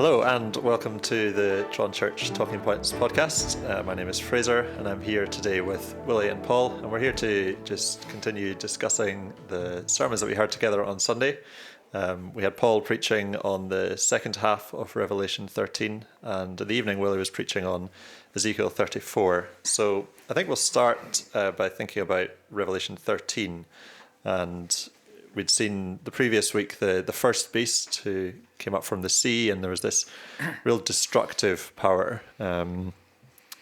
Hello and welcome to the Tron Church Talking Points podcast. My name is Fraser and I'm here today with Willie and Paul, and we're here to just continue discussing the sermons that we heard together on Sunday. We had Paul preaching on the second half of Revelation 13, and in the evening Willie was preaching on Ezekiel 34. So I think we'll start by thinking about Revelation 13. And we'd seen the previous week the first beast who came up from the sea, and there was this real destructive power.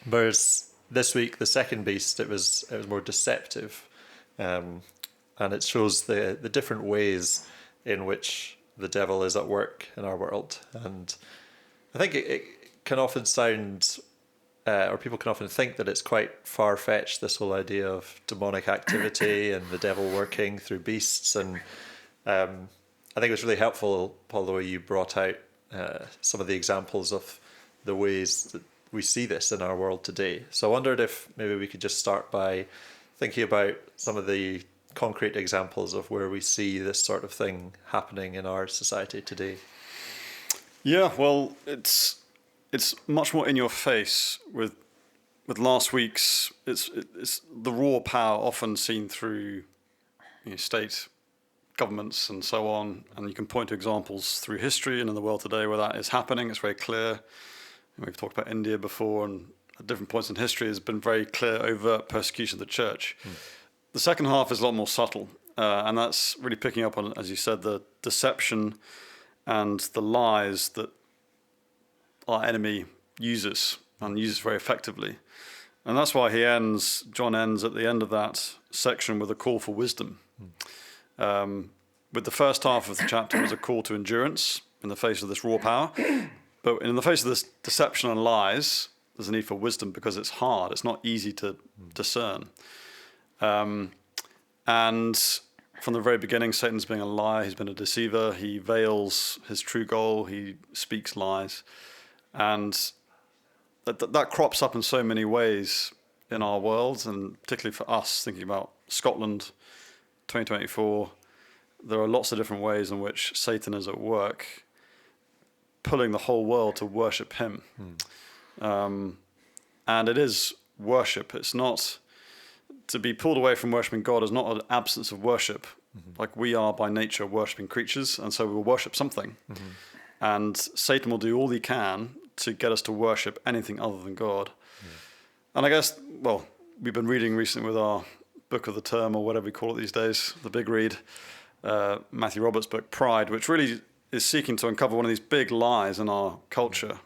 Whereas this week, the second beast, it was more deceptive, and it shows the different ways in which the devil is at work in our world. And I think it can often sound, or people can often think that it's quite far-fetched, this whole idea of demonic activity and the devil working through beasts. And I think it was really helpful, Paul, the way you brought out some of the examples of the ways that we see this in our world today. So I wondered if maybe we could just start by thinking about some of the concrete examples of where we see this sort of thing happening in our society today. Yeah, well, it's much more in your face with last week's. It's the raw power often seen through state governments and so on, and you can point to examples through history and in the world today where that is happening. It's very clear. We've talked about India before, and at different points in history there's been very clear overt persecution of the church. The second half is a lot more subtle, and that's really picking up on, as you said, the deception and the lies that our enemy uses, and uses very effectively. And that's why John ends at the end of that section with a call for wisdom. With the first half of the chapter was a call to endurance in the face of this raw power. But in the face of this deception and lies, there's a need for wisdom because it's hard. It's not easy to discern. And from the very beginning, Satan's being a liar. He's been a deceiver. He veils his true goal. He speaks lies. And that crops up in so many ways in our world, and particularly for us, thinking about Scotland, 2024, there are lots of different ways in which Satan is at work, pulling the whole world to worship him. And it is worship. It's not, to be pulled away from worshiping God is not an absence of worship. Like we are by nature worshiping creatures, and so we will worship something. And Satan will do all he can to get us to worship anything other than God. And I guess, well, we've been reading recently with our book of the term, or whatever we call it these days, the big read, Matthew Roberts' book, Pride, which really is seeking to uncover one of these big lies in our culture,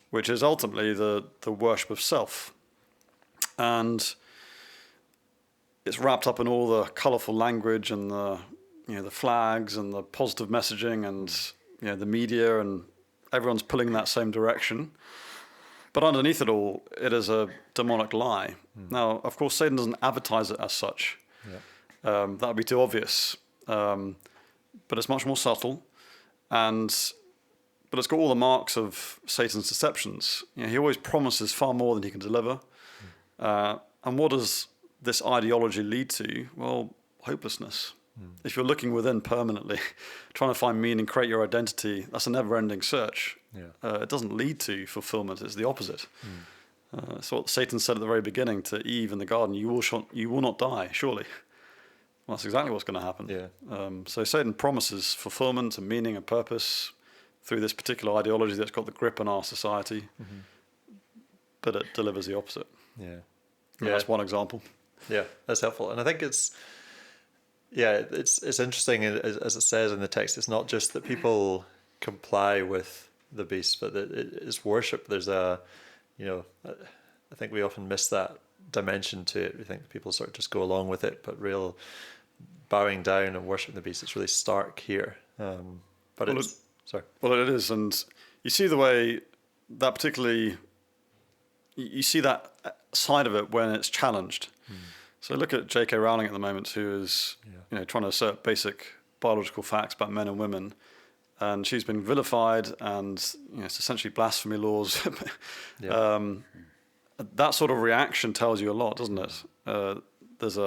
which is ultimately the worship of self. And it's wrapped up in all the colourful language and the flags and the positive messaging and the media, and everyone's pulling in that same direction. But underneath it all, it is a demonic lie. Now, of course, Satan doesn't advertise it as such. That would be too obvious. But it's much more subtle, but it's got all the marks of Satan's deceptions. He always promises far more than he can deliver. And what does this ideology lead to? Well, hopelessness. If you're looking within permanently, trying to find meaning, create your identity, that's a never-ending search. It doesn't lead to fulfillment. It's the opposite. It's what Satan said at the very beginning to Eve in the garden: you will not die, surely. Well, that's exactly what's going to happen. So Satan promises fulfillment and meaning and purpose through this particular ideology that's got the grip on our society, but it delivers the opposite. That's one example. Yeah, that's helpful. And I think it's interesting, as it says in the text, it's not just that people comply with the beast, but that it is worship. There's I think we often miss that dimension to it. We think people sort of just go along with it, but real bowing down and worshiping the beast, it's really stark here. But it is, and you see the way that particularly, you see that side of it when it's challenged. So look at J.K. Rowling at the moment, who is trying to assert basic biological facts about men and women, and she's been vilified, and it's essentially blasphemy laws. That sort of reaction tells you a lot, doesn't it? There's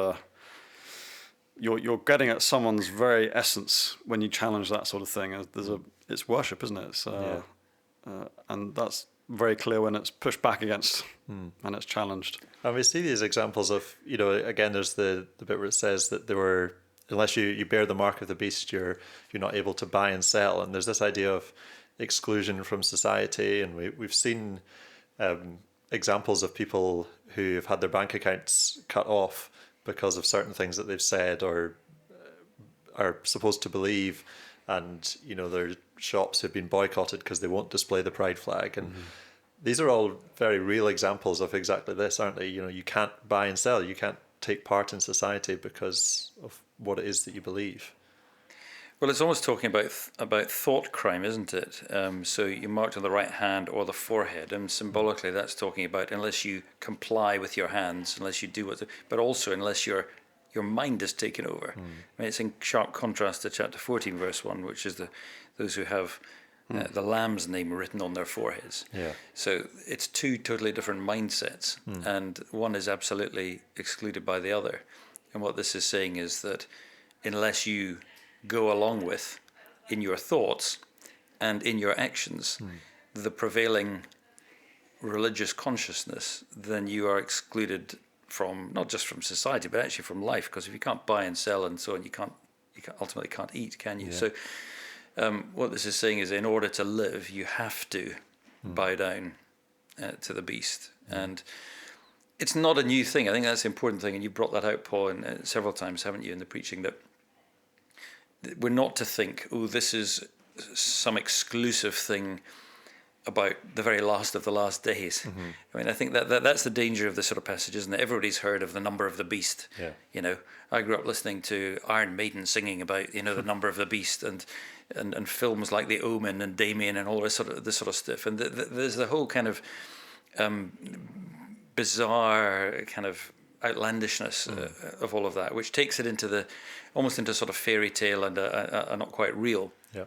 you're getting at someone's very essence when you challenge that sort of thing. It's worship, isn't it? And that's very clear when it's pushed back against and it's challenged. And we see these examples of, again, there's the bit where it says that unless you bear the mark of the beast, you're not able to buy and sell. And there's this idea of exclusion from society. And we've seen examples of people who have had their bank accounts cut off because of certain things that they've said or are supposed to believe. And, their shops have been boycotted because they won't display the pride flag. And these are all very real examples of exactly this, aren't they? You can't buy and sell. You can't take part in society because of what it is that you believe. Well, it's almost talking about thought crime, isn't it? So you marked on the right hand or the forehead, and symbolically that's talking about unless you comply with your hands, unless you do but also unless your mind is taken over. I mean, it's in sharp contrast to chapter 14, verse 1, which is those who have the Lamb's name written on their foreheads. Yeah. So it's two totally different mindsets, and one is absolutely excluded by the other. And what this is saying is that unless you go along with, in your thoughts and in your actions, the prevailing religious consciousness, then you are excluded from, not just from society, but actually from life. Because if you can't buy and sell and so on, you ultimately can't eat, can you? Yeah. So what this is saying is in order to live, you have to bow down to the beast. And it's not a new thing. I think that's the important thing. And you brought that out, Paul, and several times, haven't you, in the preaching, that we're not to think, this is some exclusive thing about the very last of the last days. I mean, I think that's the danger of this sort of passage, isn't it? Everybody's heard of the number of the beast. Yeah. I grew up listening to Iron Maiden singing about, the number of the beast and films like The Omen and Damien and all this sort of stuff. And there's the whole kind of bizarre kind of outlandishness of all of that, which takes it almost into sort of fairy tale and not quite real. Yeah.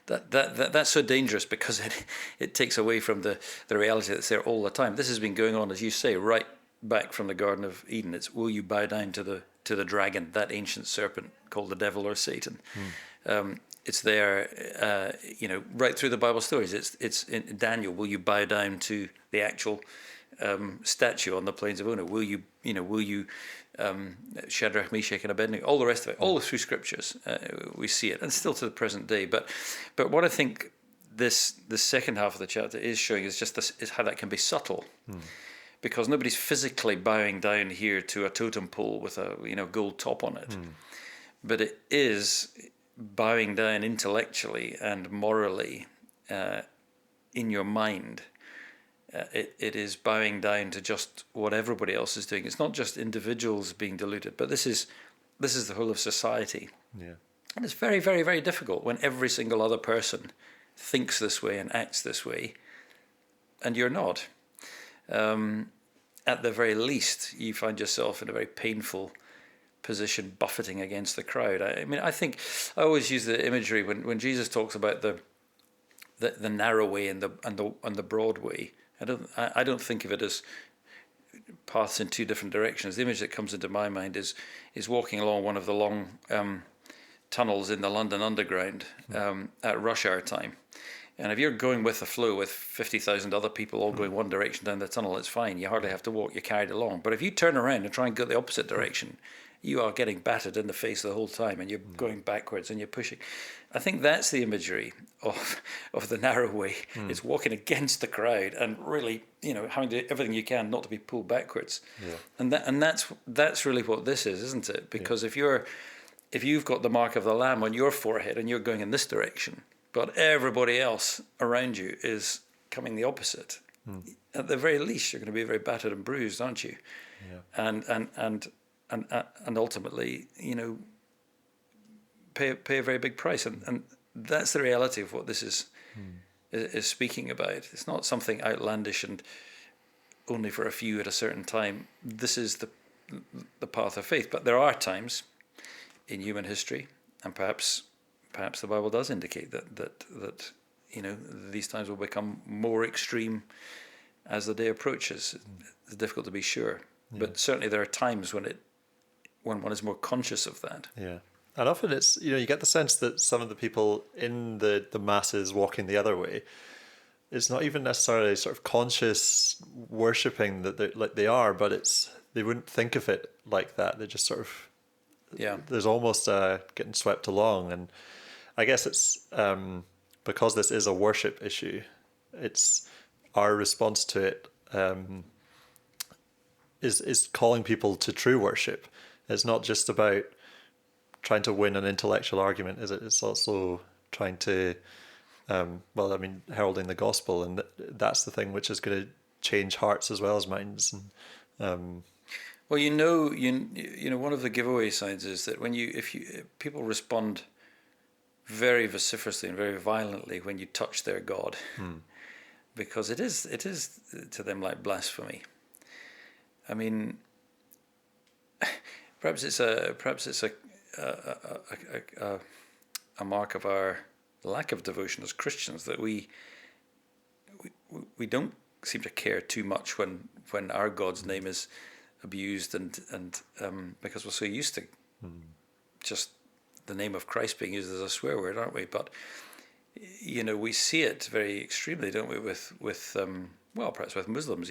That's so dangerous because it takes away from the reality that's there all the time. This has been going on, as you say, right back from the Garden of Eden. It's will you bow down to the dragon, that ancient serpent called the devil or Satan. It's there, right through the Bible stories. It's in Daniel. Will you bow down to the actual statue on the plains of Ono? Will you Shadrach, Meshach, and Abednego? All the rest of it, all through scriptures, we see it, and still to the present day. But what I think the second half of the chapter is showing is just is how that can be subtle, because nobody's physically bowing down here to a totem pole with a gold top on it, but it is bowing down intellectually and morally in your mind. It is bowing down to just what everybody else is doing. It's not just individuals being deluded, but this is the whole of society. Yeah. And it's very, very, very difficult when every single other person thinks this way and acts this way, and you're not. At the very least, you find yourself in a very painful position, buffeting against the crowd. I mean, I think I always use the imagery when Jesus talks about the narrow way and the broad way. I don't think of it as paths in two different directions. The image that comes into my mind is walking along one of the long tunnels in the London Underground at rush hour time. And if you're going with the flow with 50,000 other people all going one direction down the tunnel, it's fine. You hardly have to walk. You're carried along. But if you turn around and try and go the opposite direction, you are getting battered in the face the whole time, and you're going backwards and you're pushing. I think that's the imagery of the narrow way. It's walking against the crowd and really, having to do everything you can not to be pulled backwards. Yeah. And that's really what this is, isn't it? Because if you've got the mark of the Lamb on your forehead and you're going in this direction, but everybody else around you is coming the opposite, at the very least you're going to be very battered and bruised, aren't you? Yeah. And ultimately, pay a very big price, and that's the reality of what this is speaking about. It's not something outlandish and only for a few at a certain time. This is the path of faith. But there are times in human history, and perhaps the Bible does indicate that these times will become more extreme as the day approaches. It's difficult to be sure, but certainly there are times when when one is more conscious of that. Yeah. And often it's, you get the sense that some of the people in the masses walking the other way, it's not even necessarily sort of conscious worshipping that they are, but they wouldn't think of it like that. They just sort of, there's almost getting swept along. And I guess it's because this is a worship issue, it's our response to it is calling people to true worship. It's not just about trying to win an intellectual argument, is it? It's also trying to, heralding the gospel, and that's the thing which is going to change hearts as well as minds. And well, one of the giveaway signs is that if people respond very vociferously and very violently when you touch their God, because it is to them like blasphemy. I mean, perhaps it's a mark of our lack of devotion as Christians that we don't seem to care too much when our God's name is abused and because we're so used to just the name of Christ being used as a swear word, aren't we? But we see it very extremely, don't we? With perhaps with Muslims.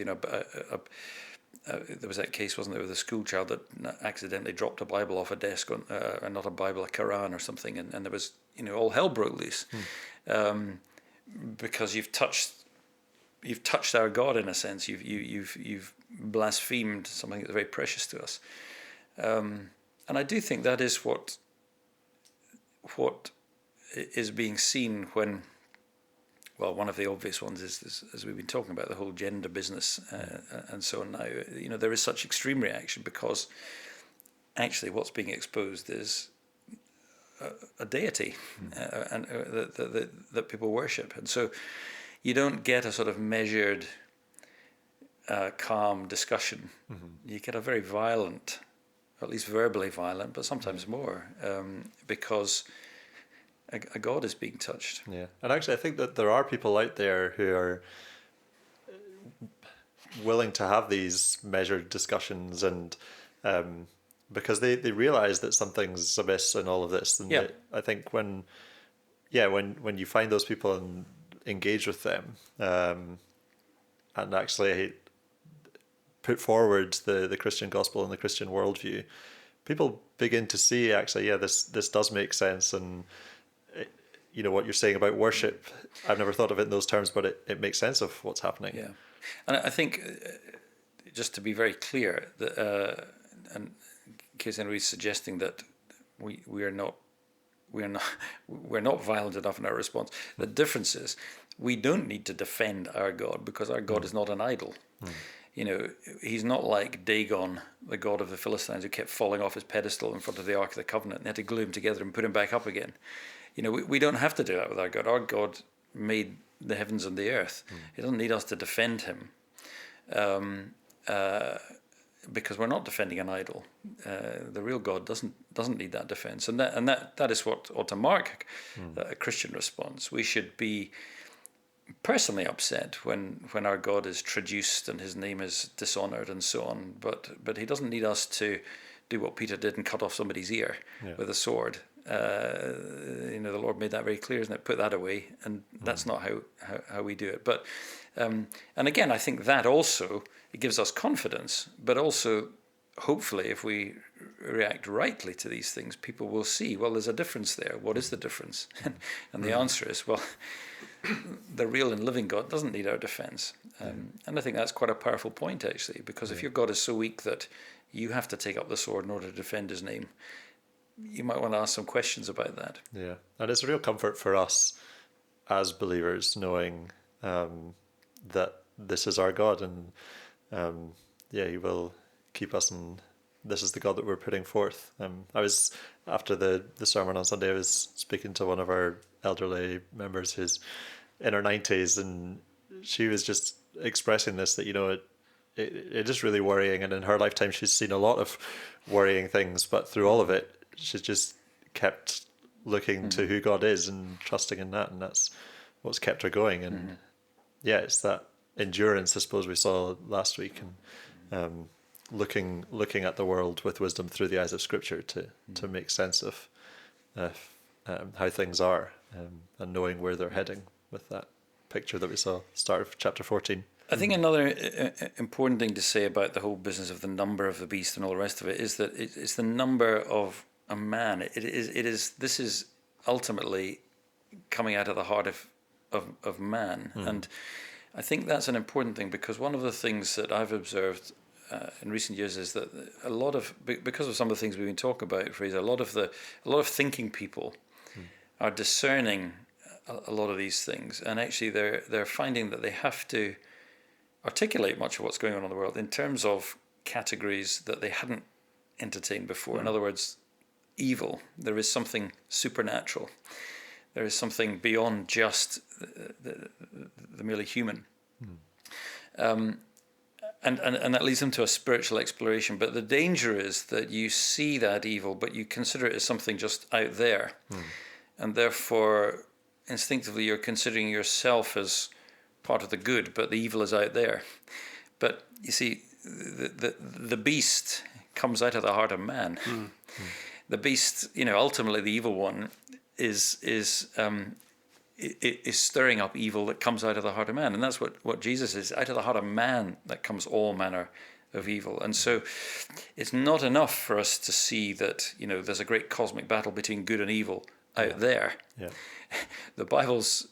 There was that case, wasn't there, with a school child that accidentally dropped a Bible off a desk, not a Bible, a Quran or something, and there was, all hell broke loose, because you've touched our God in a sense. You've blasphemed something that's very precious to us, and I do think that is what is being seen when. Well, one of the obvious ones is, as we've been talking about, the whole gender business and so on now. There is such extreme reaction because actually what's being exposed is a deity and that people worship. And so you don't get a sort of measured, calm discussion. You get a very violent, at least verbally violent, but sometimes more, because a God is being touched. Yeah, and actually I think that there are people out there who are willing to have these measured discussions, and because they realise that something's amiss in all of this. And I think when you find those people and engage with them, and actually put forward the Christian gospel and the Christian worldview, people begin to see actually, this does make sense. And what you're saying about worship, I've never thought of it in those terms, but it makes sense of what's happening. Yeah, and I think just to be very clear, that and in case anybody's suggesting that we're not violent enough in our response, the difference is we don't need to defend our God because our God is not an idol. He's not like Dagon, the god of the Philistines, who kept falling off his pedestal in front of the Ark of the Covenant, and they had to glue him together and put him back up again. We don't have to do that with our God. Our God made the heavens and the earth. He doesn't need us to defend him, because we're not defending an idol. The real God doesn't need that defense, and that is what ought to mark a Christian response. We should be personally upset when our God is traduced and his name is dishonored and so on, but he doesn't need us to do what Peter did and cut off somebody's ear with a sword. The Lord made that very clear, isn't it? Put that away, and that's not how we do it. But and again, I think that also it gives us confidence, but also hopefully if we react rightly to these things, people will see, well, there's a difference there. What is the difference? And the answer is, well, the real and living God doesn't need our defense. And I think that's quite a powerful point, actually, because if your God is so weak that you have to take up the sword in order to defend his name, you might want to ask some questions about that. Yeah, and it's a real comfort for us as believers knowing that this is our God, and he will keep us, and this is the God that we're putting forth. I was, after the sermon on Sunday, I was speaking to one of our elderly members who's in her 90s, and she was just expressing this, that it is really worrying, and in her lifetime she's seen a lot of worrying things, but through all of it she's just kept looking to who God is and trusting in that, and that's what's kept her going. And it's that endurance, I suppose, we saw last week, and looking at the world with wisdom through the eyes of Scripture to make sense of how things are, and knowing where they're heading with that picture that we saw start of chapter 14. I think another important thing to say about the whole business of the number of the beast and all the rest of it is that it's the number of a man. This is ultimately coming out of the heart of man. And I think that's an important thing, because one of the things that I've observed in recent years is that a lot of, because of some of the things we've been talking about, Fraser, a lot of thinking people are discerning a lot of these things, and actually they're finding that they have to articulate much of what's going on in the world in terms of categories that they hadn't entertained before. In other words, evil. There is something supernatural. There is something beyond just the merely human. And that leads them to a spiritual exploration. But the danger is that you see that evil, but you consider it as something just out there. And therefore, instinctively, you're considering yourself as part of the good, but the evil is out there. But you see, the beast comes out of the heart of man. The beast, ultimately the evil one is stirring up evil that comes out of the heart of man. And that's what Jesus is. Out of the heart of man that comes all manner of evil. And so it's not enough for us to see that, there's a great cosmic battle between good and evil out there. Yeah. The Bible's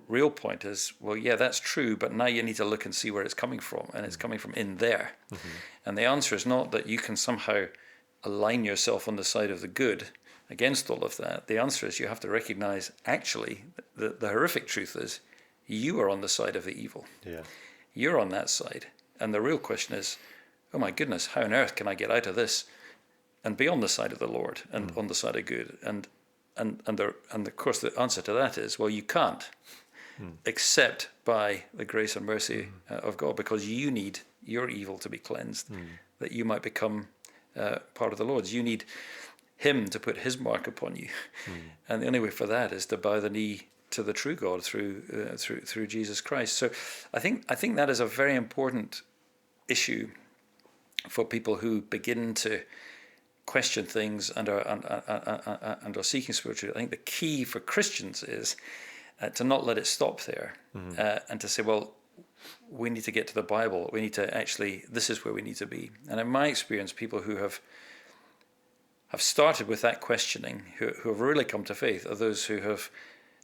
real point is, well, yeah, that's true, but now you need to look and see where it's coming from, and it's coming from in there. And the answer is not that you can somehow align yourself on the side of the good against all of that. The answer is you have to recognize, actually, the horrific truth is you are on the side of the evil. Yeah. You're on that side. And the real question is, oh my goodness, how on earth can I get out of this and be on the side of the Lord and on the side of good? And of course the answer to that is, well, you can't, except by the grace and mercy of God, because you need your evil to be cleansed, that you might become part of the Lord's. You need Him to put His mark upon you, and the only way for that is to bow the knee to the true God through Jesus Christ. So, I think that is a very important issue for people who begin to question things and are seeking spirituality. I think the key for Christians is to not let it stop there, and to say, well, we need to get to the Bible. We need to actually, this is where we need to be. And in my experience, people who have started with that questioning, who have really come to faith, are those who have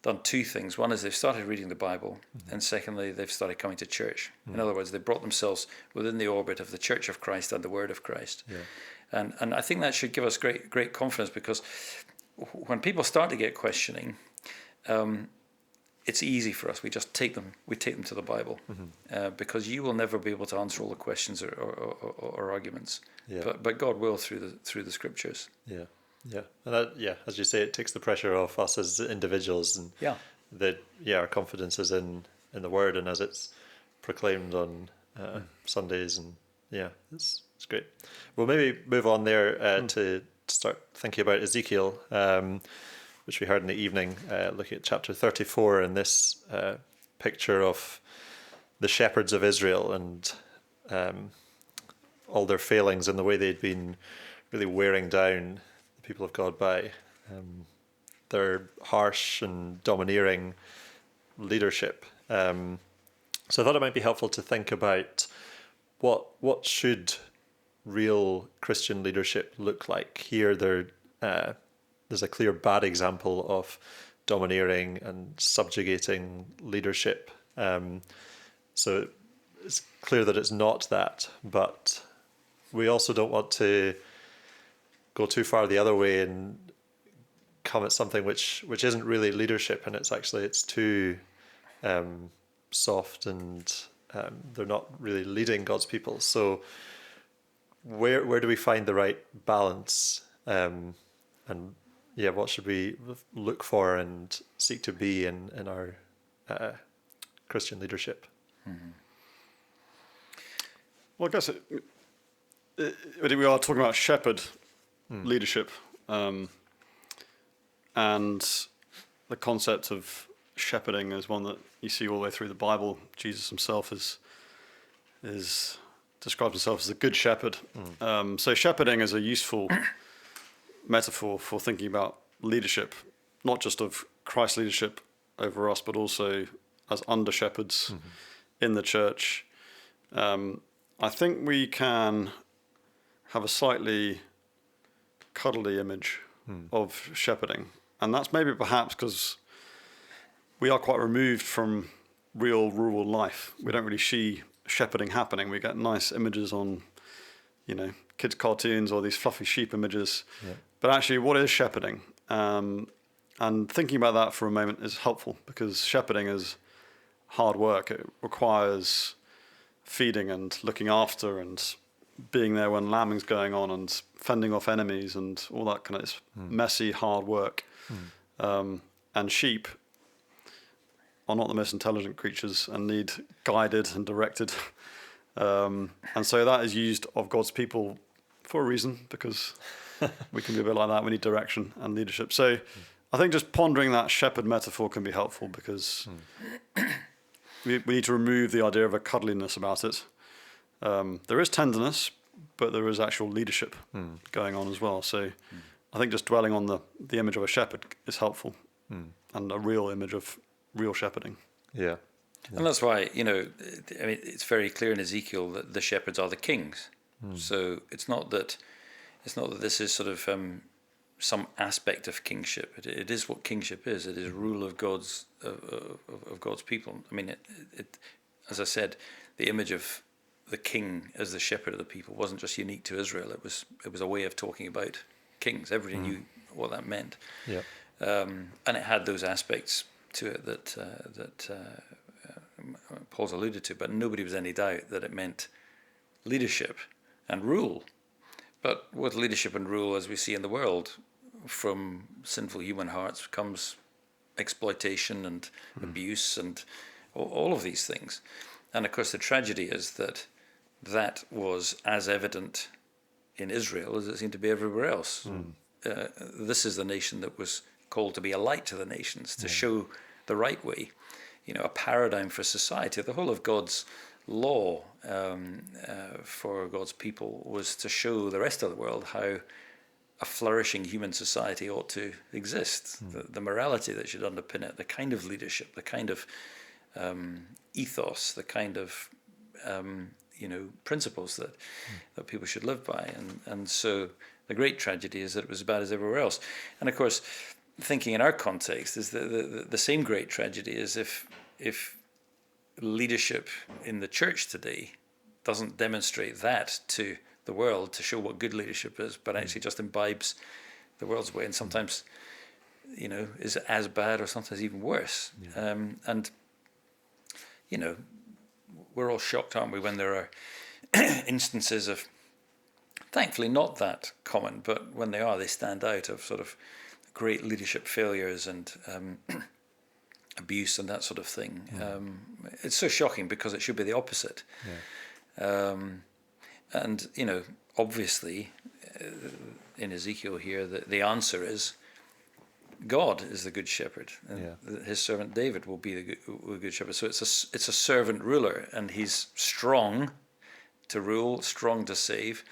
done two things. One is they've started reading the Bible, and secondly, they've started coming to church. In other words, they brought themselves within the orbit of the Church of Christ and the Word of Christ. Yeah. And I think that should give us great confidence, because when people start to get questioning, it's easy for us. We take them to the Bible, because you will never be able to answer all the questions or arguments. Yeah. But God will through the Scriptures. Yeah, yeah, and as you say, it takes the pressure off us as individuals, and our confidence is in the Word and as it's proclaimed on Sundays, and it's great. We'll maybe move on there to start thinking about Ezekiel, which we heard in the evening, looking at chapter 34, and this picture of the shepherds of Israel and all their failings and the way they'd been really wearing down the people of God by their harsh and domineering leadership. So I thought it might be helpful to think about what should real Christian leadership look like. Here there's a clear bad example of domineering and subjugating leadership. So it's clear that it's not that, but we also don't want to go too far the other way and come at something which isn't really leadership, and it's too soft, and they're not really leading God's people. So where do we find the right balance? And what should we look for and seek to be in our Christian leadership? Well, I guess we are talking about shepherd leadership, and the concept of shepherding is one that you see all the way through the Bible. Jesus himself is describes himself as a good shepherd. So shepherding is a useful metaphor for thinking about leadership, not just of Christ's leadership over us, but also as under shepherds in the church. I think we can have a slightly cuddly image of shepherding, and that's maybe perhaps because we are quite removed from real rural life. We don't really see shepherding happening. We get nice images on, kids' cartoons or these fluffy sheep images. Yeah. But actually, what is shepherding? And thinking about that for a moment is helpful, because shepherding is hard work. It requires feeding and looking after and being there when lambing's going on and fending off enemies and all that kind of messy, hard work. And sheep are not the most intelligent creatures and need guided and directed. And so that is used of God's people for a reason, because we can be a bit like that. We need direction and leadership. So I think just pondering that shepherd metaphor can be helpful, because we need to remove the idea of a cuddliness about it. There is tenderness, but there is actual leadership going on as well. So I think just dwelling on the image of a shepherd is helpful, and a real image of real shepherding. Yeah. And that's why, it's very clear in Ezekiel that the shepherds are the kings. So it's not that this is sort of some aspect of kingship. It is what kingship is. It is rule of God's people. I mean, it as I said, the image of the king as the shepherd of the people wasn't just unique to Israel. It was a way of talking about kings. Everybody knew what that meant. Yeah. And it had those aspects to it that Paul's alluded to, but nobody was any doubt that it meant leadership and rule. But with leadership and rule, as we see in the world, from sinful human hearts comes exploitation and abuse and all of these things. And of course, the tragedy is that was as evident in Israel as it seemed to be everywhere else. This is the nation that was called to be a light to the nations, to show the right way, a paradigm for society. The whole of God's law for God's people was to show the rest of the world how a flourishing human society ought to exist, the morality that should underpin it, the kind of leadership, the kind of ethos, the kind of principles that people should live by. And so the great tragedy is that it was as bad as everywhere else. And of course, thinking in our context is the same great tragedy is if leadership in the church today doesn't demonstrate that to the world to show what good leadership is, but actually just imbibes the world's way, and sometimes is as bad or sometimes even worse. And we're all shocked, aren't we, when there are instances of, thankfully not that common, but when they are, they stand out, of sort of great leadership failures and abuse and that sort of thing. It's so shocking because it should be the opposite. And obviously in Ezekiel here the answer is God is the good shepherd, and his servant David will be the good shepherd. So it's a servant ruler, and he's strong to rule, strong to save,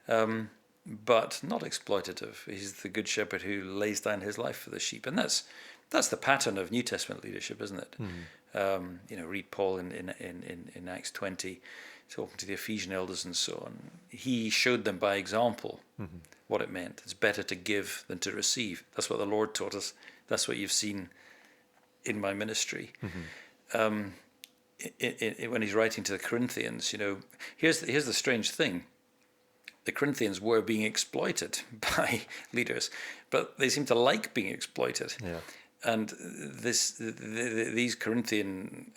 but not exploitative. He's the good shepherd who lays down his life for the sheep, and that's the pattern of New Testament leadership, isn't it? Read Paul in Acts 20, talking to the Ephesian elders and so on. He showed them by example what it meant. It's better to give than to receive. That's what the Lord taught us. That's what you've seen in my ministry. When he's writing to the Corinthians, here's the strange thing. The Corinthians were being exploited by leaders, but they seem to like being exploited. And these Corinthian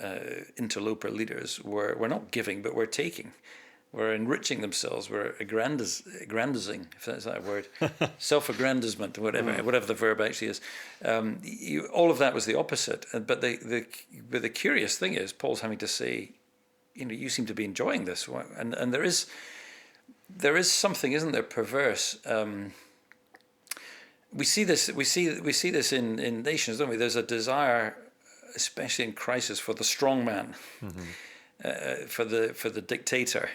interloper leaders were not giving, but were taking, were enriching themselves, were aggrandizing, if that's that word, self-aggrandizement, whatever the verb actually is. All of that was the opposite. But the curious thing is, Paul's having to say, you seem to be enjoying this, and there is something, isn't there, perverse. We see this in nations, don't we? There's a desire, especially in crisis, for the strong man, for the dictator.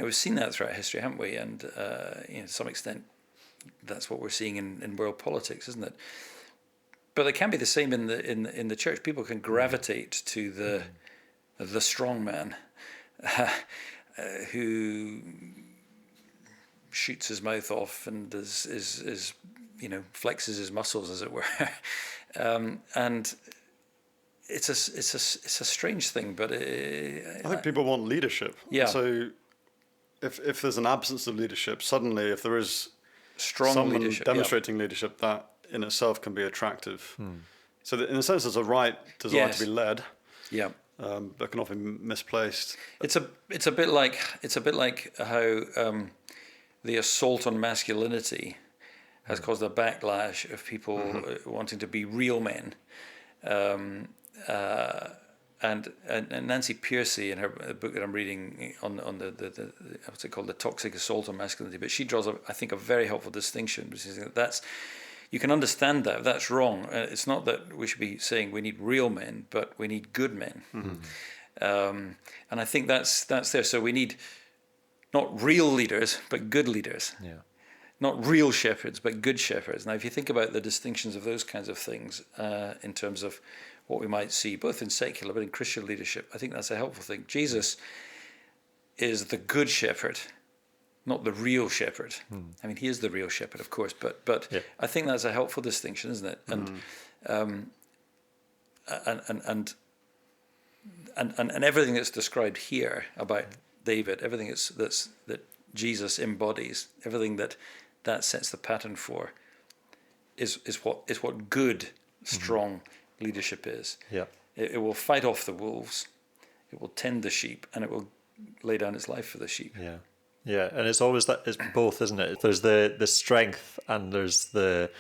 we've seen that throughout history, haven't we? And to some extent, that's what we're seeing in world politics, isn't it? But it can be the same in the church. People can gravitate to the strong man who shoots his mouth off and is flexes his muscles, as it were, and it's a strange thing. But I think people want leadership. Yeah. So if there's an absence of leadership, suddenly if there is strong someone leadership, demonstrating leadership, that in itself can be attractive. So that in a sense, there's a right desire to be led. Yeah. That can often be misplaced. It's a bit like how the assault on masculinity has caused a backlash of people wanting to be real men. And Nancy Pearcey, in her book that I'm reading on the what's it called, The Toxic Assault on Masculinity, but she draws I think a very helpful distinction, which is that you can understand that that's wrong. It's not that we should be saying we need real men, but we need good men. And I think that's there. So we need not real leaders, but good leaders. Yeah. Not real shepherds, but good shepherds. Now, if you think about the distinctions of those kinds of things in terms of what we might see, both in secular but in Christian leadership, I think that's a helpful thing. Jesus is the good shepherd, not the real shepherd. I mean, he is the real shepherd, of course, but Yeah. I think that's a helpful distinction, isn't it? And everything that's described here about David, everything that Jesus embodies, everything that sets the pattern for, is what good, strong leadership is. Yeah. It will fight off the wolves, it will tend the sheep, and it will lay down its life for the sheep. Yeah. Yeah. And it's always that, it's both, isn't it? There's the strength and there's the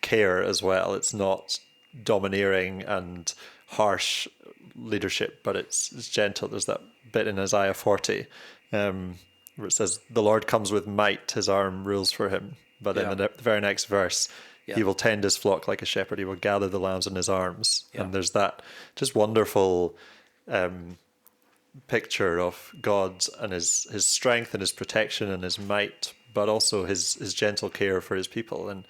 care as well. It's not domineering and harsh leadership, but it's gentle. There's that bit in Isaiah 40 where it says, "The Lord comes with might, his arm rules for him." But then the very next verse, he will tend his flock like a shepherd. He will gather the lambs in his arms. Yeah. And there's that just wonderful picture of God and his strength and his protection and his might, but also his gentle care for his people. And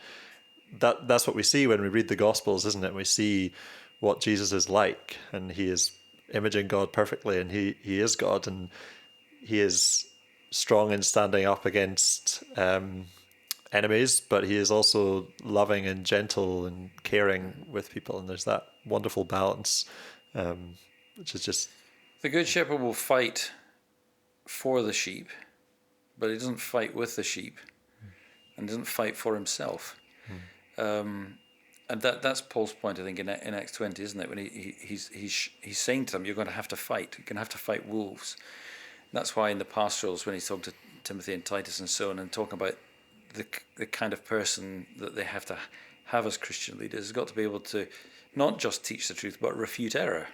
that's what we see when we read the Gospels, isn't it? We see what Jesus is like, and he is imaging God perfectly, and he is God, and he is strong in standing up against enemies, but he is also loving and gentle and caring with people, and there's that wonderful balance, which is just... The good shepherd will fight for the sheep, but he doesn't fight with the sheep, and doesn't fight for himself. And that's Paul's point, I think, in Acts 20, isn't it? When he's saying to them, you're going to have to fight. You're going to have to fight wolves. And that's why in the pastorals, when he's talking to Timothy and Titus and so on, and talking about the kind of person that they have to have as Christian leaders, has got to be able to not just teach the truth, but refute error.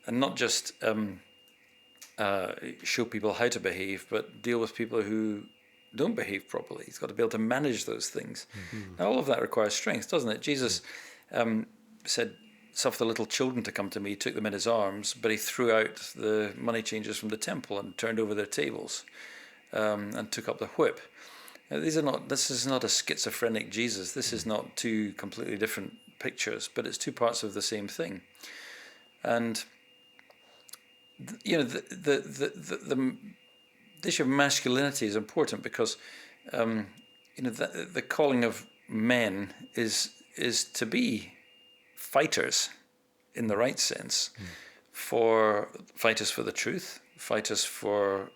And not just show people how to behave, but deal with people who don't behave properly. He's got to be able to manage those things. Now, all of that requires strength, doesn't it? Jesus said, "Suffer the little children to come to me," took them in his arms, but he threw out the money changers from the temple and turned over their tables and took up the whip. Now, this is not a schizophrenic Jesus. This is not two completely different pictures, but it's two parts of the same thing. And the issue of masculinity is important because the calling of men is to be fighters in the right sense, for fighters for the truth, fighters for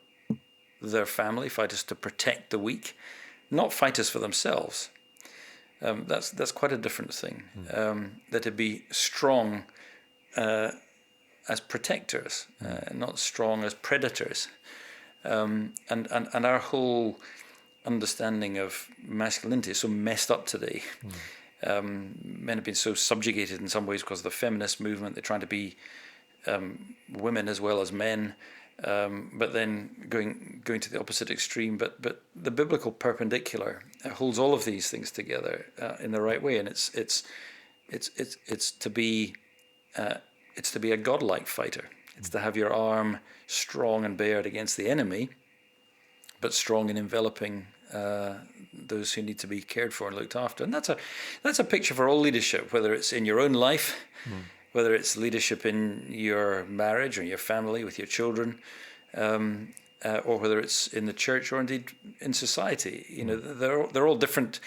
their family, fighters to protect the weak, not fighters for themselves. That's quite a different thing. They're to be strong as protectors, not strong as predators. And our whole understanding of masculinity is so messed up today. Men have been so subjugated in some ways because of the feminist movement. They're trying to be women as well as men, but then going to the opposite extreme. But the biblical perpendicular holds all of these things together in the right way, and it's to be a godlike fighter. It's to have your arm strong and bared against the enemy, but strong in enveloping those who need to be cared for and looked after. And that's a picture for all leadership, whether it's in your own life, whether it's leadership in your marriage or your family with your children, or whether it's in the church or indeed in society. You know, they're all different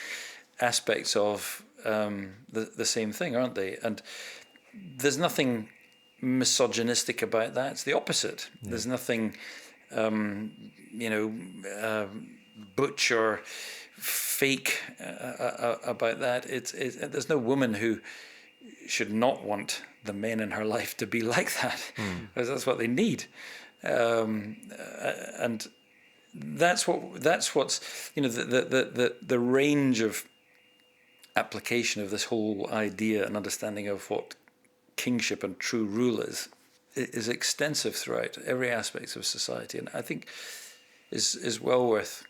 aspects of the same thing, aren't they? And there's nothing misogynistic about that. It's the opposite. Yeah. There's nothing, butch or fake about that. There's no woman who should not want the men in her life to be like that, because that's what they need. And that's what's the range of application of this whole idea and understanding of what kingship and true rule is extensive throughout every aspect of society, and I think is well worth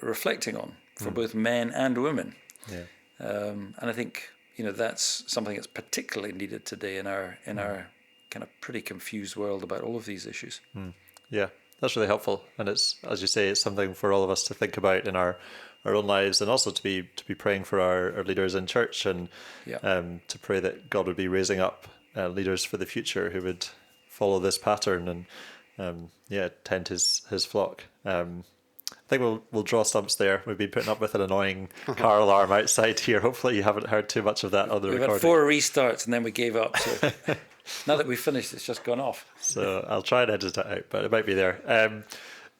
reflecting on for both men and women. Yeah. And I think that's something that's particularly needed today in our kind of pretty confused world about all of these issues. Yeah, that's really helpful, and it's, as you say, it's something for all of us to think about in our own lives, and also to be praying for our leaders in church, and to pray that God would be raising up leaders for the future who would follow this pattern and tend his flock. I think we'll draw stumps there. We've been putting up with an annoying car alarm outside here. Hopefully you haven't heard too much of that on the recording. We've had 4 restarts and then we gave up. So now that we've finished, it's just gone off. So I'll try and edit it out, but it might be there.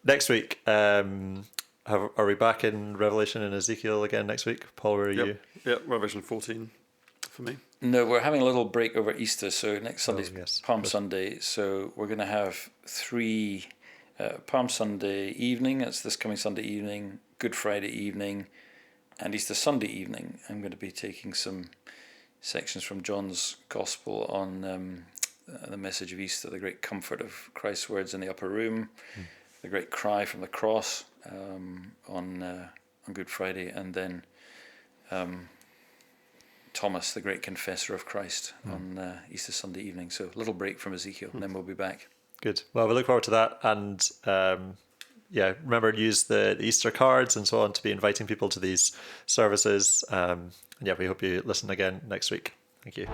Next week, are we back in Revelation and Ezekiel again next week? Paul, where are you? Yeah, Revelation 14 for me. No, we're having a little break over Easter. So next Sunday's Palm Sunday. So we're going to have 3... Palm Sunday evening, that's this coming Sunday evening, Good Friday evening, and Easter Sunday evening. I'm going to be taking some sections from John's Gospel on the message of Easter, the great comfort of Christ's words in the upper room, the great cry from the cross on Good Friday, and then Thomas, the great confessor of Christ, on Easter Sunday evening. So a little break from Ezekiel, and then we'll be back. Good. Well, we look forward to that, and remember to use the Easter cards and so on to be inviting people to these services. We hope you listen again next week. Thank you.